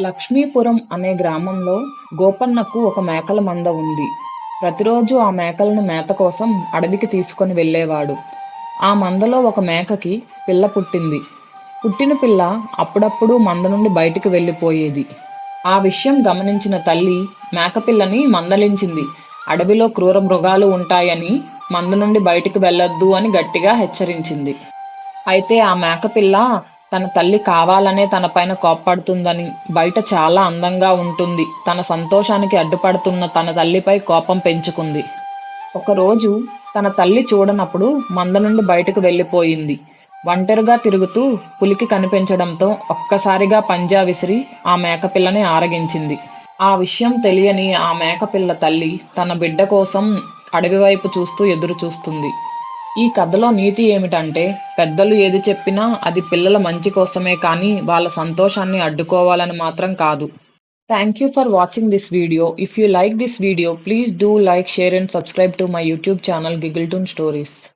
లక్ష్మీపురం అనే గ్రామంలో గోపన్నకు ఒక మేకల మంద ఉంది. ప్రతిరోజు ఆ మేకలను మేత కోసం అడవికి తీసుకొని వెళ్ళేవాడు. ఆ మందలో ఒక మేకకి పిల్ల పుట్టింది. పుట్టిన పిల్ల అప్పుడప్పుడు మంద నుండి బయటికి వెళ్ళిపోయేది. ఆ విషయం గమనించిన తల్లి మేకపిల్లని మందలించింది. అడవిలో క్రూర మృగాలు ఉంటాయని, మంద నుండి బయటికి వెళ్ళొద్దు అని గట్టిగా హెచ్చరించింది. అయితే ఆ మేకపిల్ల తన తల్లి కావాలనే తనపైన కోప్పడుతుందని, బయట చాలా అందంగా ఉంటుంది, తన సంతోషానికి అడ్డుపడుతున్న తన తల్లిపై కోపం పెంచుకుంది. ఒకరోజు తన తల్లి చూడనప్పుడు మంద నుండి బయటకు వెళ్ళిపోయింది. ఒంటరిగా తిరుగుతూ పులికి కనిపించడంతో ఒక్కసారిగా పంజా విసిరి ఆ మేకపిల్లని ఆరగించింది. ఆ విషయం తెలియని ఆ మేకపిల్ల తల్లి తన బిడ్డ కోసం అడవి వైపు చూస్తూ ఎదురు చూస్తుంది. ఈ కథలో నీతి ఏమిటంటే, పెద్దలు ఏది చెప్పినా అది పిల్లల మంచి కోసమే కానీ వాళ్ళ సంతోషాన్ని అడ్డుకోవాలని మాత్రం కాదు. Thank you for watching this video. If you like this video, please do like, share and subscribe to my YouTube channel Giggleton Stories.